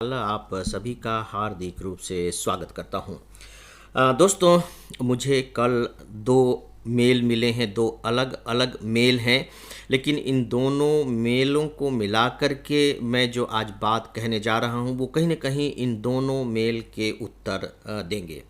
आप सभी का हार्दिक रूप से स्वागत करता हूं। दोस्तों, मुझे कल दो मेल मिले हैं, दो अलग अलग मेल हैं, लेकिन इन दोनों मेलों को मिला कर के मैं जो आज बात कहने जा रहा हूं वो कहीं ना कहीं इन दोनों मेल के उत्तर देंगे।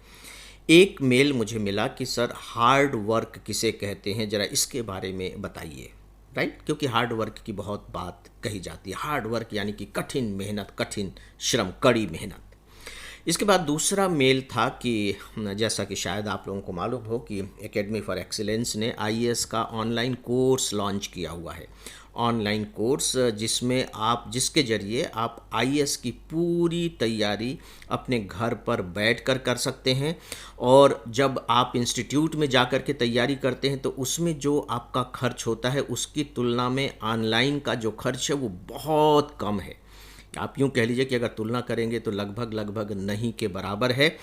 एक मेल मुझे मिला कि सर हार्ड वर्क किसे कहते हैं, ज़रा इसके बारे में बताइए। राइट, क्योंकि हार्ड वर्क की बहुत बात कही जाती है। हार्ड वर्क यानी कि कठिन मेहनत, कठिन श्रम, कड़ी मेहनत। इसके बाद दूसरा मेल था कि जैसा कि शायद आप लोगों को मालूम हो कि एकेडमी फॉर एक्सीलेंस ने आईएएस का ऑनलाइन कोर्स लॉन्च किया हुआ है। ऑनलाइन कोर्स जिसके ज़रिए आप आईएएस की पूरी तैयारी अपने घर पर बैठकर कर सकते हैं। और जब आप इंस्टीट्यूट में जाकर के तैयारी करते हैं तो उसमें जो आपका खर्च होता है उसकी तुलना में ऑनलाइन का जो खर्च है वो बहुत कम है। आप यूँ कह लीजिए कि अगर तुलना करेंगे तो लगभग लगभग नहीं के बराबर है।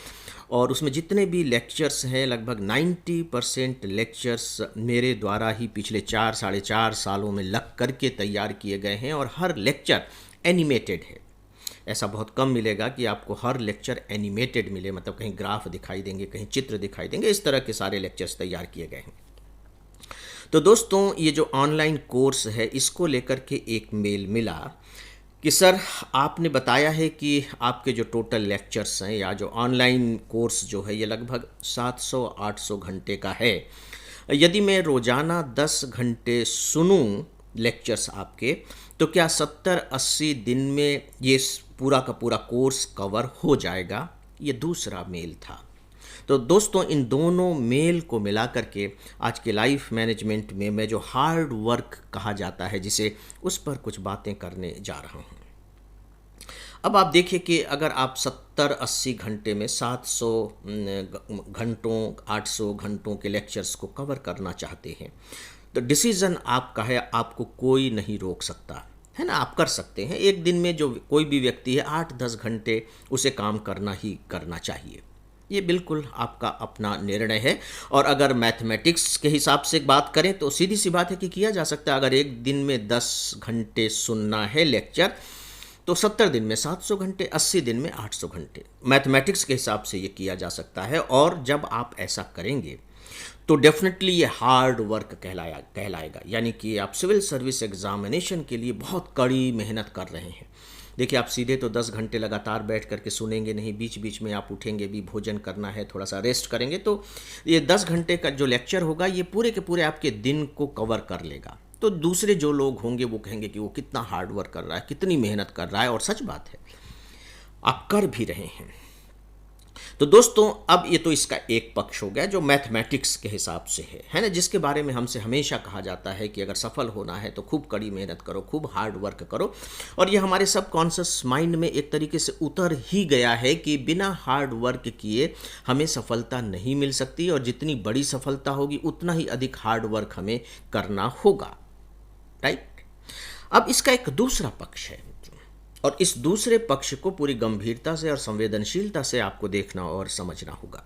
और उसमें जितने भी लेक्चर्स हैं, लगभग 90% लेक्चर्स मेरे द्वारा ही पिछले 4 साढ़े 4 सालों में लग करके तैयार किए गए हैं। और हर लेक्चर एनिमेटेड है। ऐसा बहुत कम मिलेगा कि आपको हर लेक्चर एनिमेटेड मिले, मतलब कहीं ग्राफ दिखाई देंगे, कहीं चित्र दिखाई देंगे। इस तरह के सारे लेक्चर्स तैयार किए गए हैं। तो दोस्तों, ये जो ऑनलाइन कोर्स है इसको लेकर के एक मेल मिला कि सर आपने बताया है कि आपके जो टोटल लेक्चर्स हैं या जो ऑनलाइन कोर्स जो है ये लगभग 700-800 घंटे का है। यदि मैं रोज़ाना 10 घंटे सुनूं लेक्चर्स आपके, तो क्या 70-80 दिन में ये पूरा का पूरा कोर्स कवर हो जाएगा? ये दूसरा मेल था। तो दोस्तों, इन दोनों मेल को मिला करके आज के लाइफ मैनेजमेंट में मैं जो हार्ड वर्क कहा जाता है जिसे, उस पर कुछ बातें करने जा रहा हूँ। अब आप देखिए कि अगर आप 70-80 घंटे में 700 घंटों, 800 घंटों के लेक्चर्स को कवर करना चाहते हैं तो डिसीज़न आपका है, आपको कोई नहीं रोक सकता है ना। आप कर सकते हैं। एक दिन में जो कोई भी व्यक्ति है 8-10 घंटे उसे काम करना ही करना चाहिए। ये बिल्कुल आपका अपना निर्णय है। और अगर मैथमेटिक्स के हिसाब से बात करें तो सीधी सी बात है कि किया जा सकता है। अगर एक दिन में 10 घंटे सुनना है लेक्चर तो 70 दिन में 700 घंटे, 80 दिन में 800 घंटे, मैथमेटिक्स के हिसाब से ये किया जा सकता है। और जब आप ऐसा करेंगे तो डेफिनेटली ये हार्ड वर्क कहलाएगा। यानी कि आप सिविल सर्विस एग्जामिनेशन के लिए बहुत कड़ी मेहनत कर रहे हैं। देखिए, आप सीधे तो 10 घंटे लगातार बैठ करके सुनेंगे नहीं, बीच बीच में आप उठेंगे भी, भोजन करना है, थोड़ा सा रेस्ट करेंगे, तो ये 10 घंटे का जो लेक्चर होगा ये पूरे के पूरे आपके दिन को कवर कर लेगा। तो दूसरे जो लोग होंगे वो कहेंगे कि वो कितना हार्ड वर्क कर रहा है, कितनी मेहनत कर रहा है। और सच बात है, आप कर भी रहे हैं। तो दोस्तों, अब ये तो इसका एक पक्ष हो गया जो मैथमेटिक्स के हिसाब से है ना, जिसके बारे में हमसे हमेशा कहा जाता है कि अगर सफल होना है तो खूब कड़ी मेहनत करो, खूब हार्ड वर्क करो। और ये हमारे सबकॉन्शियस माइंड में एक तरीके से उतर ही गया है कि बिना हार्ड वर्क किए हमें सफलता नहीं मिल सकती, और जितनी बड़ी सफलता होगी उतना ही अधिक हार्ड वर्क हमें करना होगा। राइट। अब इसका एक दूसरा पक्ष है, और इस दूसरे पक्ष को पूरी गंभीरता से और संवेदनशीलता से आपको देखना और समझना होगा।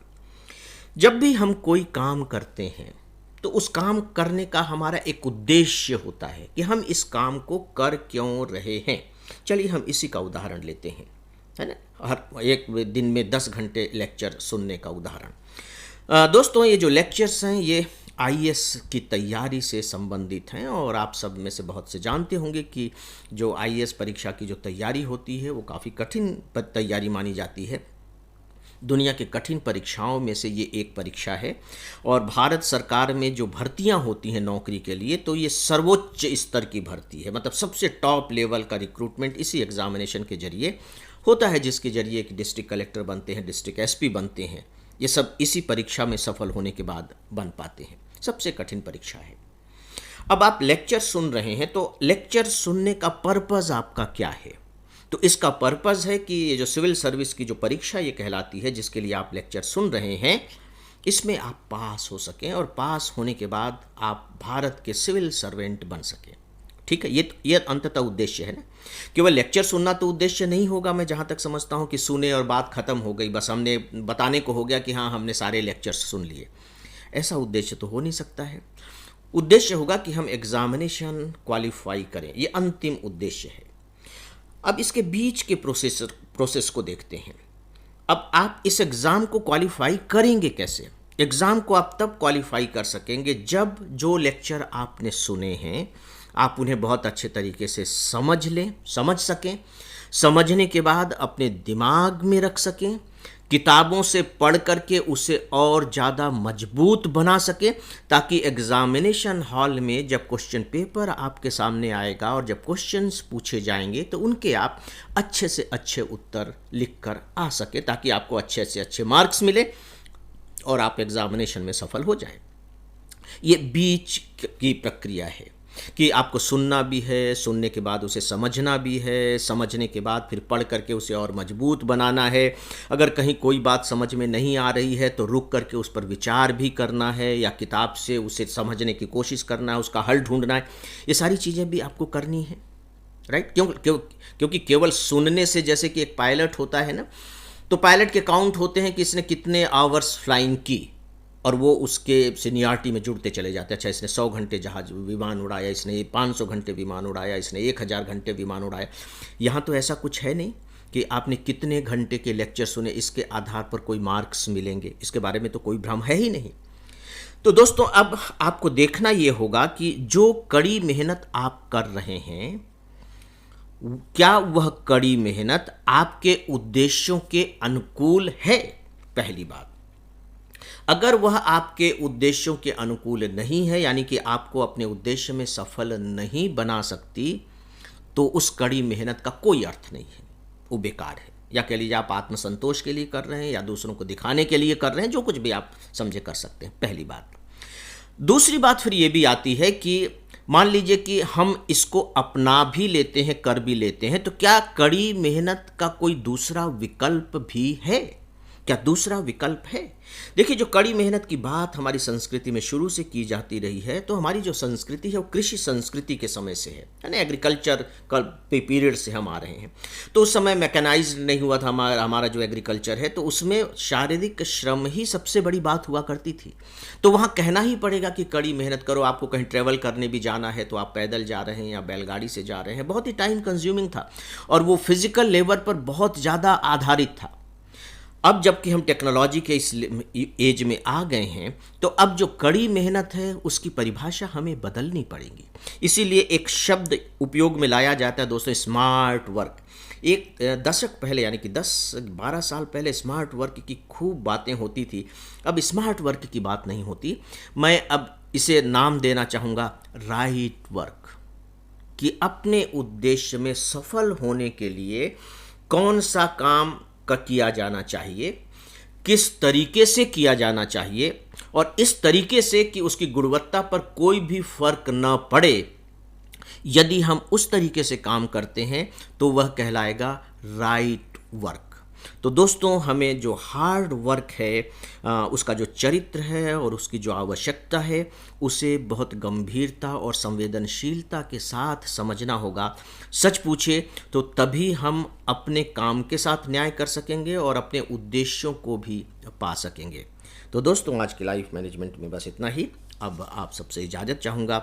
जब भी हम कोई काम करते हैं तो उस काम करने का हमारा एक उद्देश्य होता है कि हम इस काम को कर क्यों रहे हैं। चलिए हम इसी का उदाहरण लेते हैं, है ना, हर एक दिन में 10 घंटे लेक्चर सुनने का उदाहरण। दोस्तों, ये जो लेक्चर्स हैं ये आईएएस की तैयारी से संबंधित हैं। और आप सब में से बहुत से जानते होंगे कि जो आईएएस परीक्षा की जो तैयारी होती है वो काफ़ी कठिन तैयारी मानी जाती है। दुनिया के कठिन परीक्षाओं में से ये एक परीक्षा है। और भारत सरकार में जो भर्तियां होती हैं नौकरी के लिए, तो ये सर्वोच्च स्तर की भर्ती है, मतलब सबसे टॉप लेवल का रिक्रूटमेंट इसी एग्जामिनेशन के जरिए होता है, जिसके जरिए कि डिस्ट्रिक्ट कलेक्टर बनते हैं, डिस्ट्रिक्ट एसपी बनते हैं। ये सब इसी परीक्षा में सफल होने के बाद बन पाते हैं। सबसे कठिन परीक्षा है। अब आप लेक्चर सुन रहे हैं तो लेक्चर सुनने का पर्पज़ आपका क्या है? तो इसका पर्पज़ है कि ये जो सिविल सर्विस की जो परीक्षा ये कहलाती है, जिसके लिए आप लेक्चर सुन रहे हैं, इसमें आप पास हो सकें और पास होने के बाद आप भारत के सिविल सर्वेंट बन सकें। ठीक है, ये अंततः उद्देश्य है ना। केवल लेक्चर सुनना तो उद्देश्य नहीं होगा। मैं जहाँ तक समझता हूँ कि सुने और बात खत्म हो गई, बस हमने बताने को हो गया कि हाँ हमने सारे लेक्चर्स सुन लिए। ऐसा उद्देश्य तो हो नहीं सकता है। उद्देश्य होगा कि हम एग्जामिनेशन क्वालिफाई करें, ये अंतिम उद्देश्य है। अब इसके बीच के प्रोसेस को देखते हैं। अब आप इस एग्ज़ाम को क्वालिफाई करेंगे कैसे? एग्ज़ाम को आप तब क्वालिफाई कर सकेंगे जब जो लेक्चर आपने सुने हैं आप उन्हें बहुत अच्छे तरीके से समझ सकें, समझने के बाद अपने दिमाग में रख सकें, किताबों से पढ़ करके उसे और ज़्यादा मजबूत बना सकें, ताकि एग्ज़ामिनेशन हॉल में जब क्वेश्चन पेपर आपके सामने आएगा और जब क्वेश्चंस पूछे जाएंगे तो उनके आप अच्छे से अच्छे उत्तर लिख कर आ सके, ताकि आपको अच्छे से अच्छे मार्क्स मिले और आप एग्ज़ामिनेशन में सफल हो जाएं। ये बीच की प्रक्रिया है कि आपको सुनना भी है, सुनने के बाद उसे समझना भी है, समझने के बाद फिर पढ़ करके उसे और मजबूत बनाना है। अगर कहीं कोई बात समझ में नहीं आ रही है तो रुक करके उस पर विचार भी करना है या किताब से उसे समझने की कोशिश करना है, उसका हल ढूंढना है। ये सारी चीज़ें भी आपको करनी है, राइट? क्योंकि केवल सुनने से, जैसे कि एक पायलट होता है ना, तो पायलट के काउंट होते हैं कि इसने कितने आवर्स फ्लाइंग की और वो उसके सीनियरिटी में जुड़ते चले जाते हैं। अच्छा, इसने 100 घंटे जहाज विमान उड़ाया, इसने 500 घंटे विमान उड़ाया, इसने 1000 घंटे विमान उड़ाया। यहाँ तो ऐसा कुछ है नहीं कि आपने कितने घंटे के लेक्चर सुने इसके आधार पर कोई मार्क्स मिलेंगे, इसके बारे में तो कोई भ्रम है ही नहीं। तो दोस्तों, अब आपको देखना ये होगा कि जो कड़ी मेहनत आप कर रहे हैं, क्या वह कड़ी मेहनत आपके उद्देश्यों के अनुकूल है? पहली बात, अगर वह आपके उद्देश्यों के अनुकूल नहीं है, यानी कि आपको अपने उद्देश्य में सफल नहीं बना सकती, तो उस कड़ी मेहनत का कोई अर्थ नहीं है, वो बेकार है। या कह लीजिए आप आत्मसंतोष के लिए कर रहे हैं या दूसरों को दिखाने के लिए कर रहे हैं, जो कुछ भी आप समझे कर सकते हैं, पहली बात। दूसरी बात फिर ये भी आती है कि मान लीजिए कि हम इसको अपना भी लेते हैं, कर भी लेते हैं, तो क्या कड़ी मेहनत का कोई दूसरा विकल्प भी है? क्या दूसरा विकल्प है? देखिए, जो कड़ी मेहनत की बात हमारी संस्कृति में शुरू से की जाती रही है, तो हमारी जो संस्कृति है वो कृषि संस्कृति के समय से है ना, एग्रीकल्चर का पीरियड से हम आ रहे हैं। तो उस समय मैकेनाइज्ड नहीं हुआ था हमारा जो एग्रीकल्चर है, तो उसमें शारीरिक श्रम ही सबसे बड़ी बात हुआ करती थी। तो वहाँ कहना ही पड़ेगा कि कड़ी मेहनत करो। आपको कहीं ट्रैवल करने भी जाना है तो आप पैदल जा रहे हैं या बैलगाड़ी से जा रहे हैं, बहुत ही टाइम कंज्यूमिंग था और वो फिजिकल लेबर पर बहुत ज़्यादा आधारित था। अब जबकि हम टेक्नोलॉजी के इस एज में आ गए हैं, तो अब जो कड़ी मेहनत है उसकी परिभाषा हमें बदलनी पड़ेगी। इसीलिए एक शब्द उपयोग में लाया जाता है दोस्तों, स्मार्ट वर्क। एक दशक पहले, यानी कि 10-12 साल पहले स्मार्ट वर्क की खूब बातें होती थी। अब स्मार्ट वर्क की बात नहीं होती। मैं अब इसे नाम देना चाहूँगा राइट वर्क, कि अपने उद्देश्य में सफल होने के लिए कौन सा काम का किया जाना चाहिए, किस तरीके से किया जाना चाहिए, और इस तरीके से कि उसकी गुणवत्ता पर कोई भी फर्क न पड़े। यदि हम उस तरीके से काम करते हैं तो वह कहलाएगा राइट वर्क। तो दोस्तों, हमें जो हार्ड वर्क है उसका जो चरित्र है और उसकी जो आवश्यकता है, उसे बहुत गंभीरता और संवेदनशीलता के साथ समझना होगा। सच पूछे तो तभी हम अपने काम के साथ न्याय कर सकेंगे और अपने उद्देश्यों को भी पा सकेंगे। तो दोस्तों, आज की लाइफ मैनेजमेंट में बस इतना ही। अब आप सबसे इजाज़त चाहूँगा।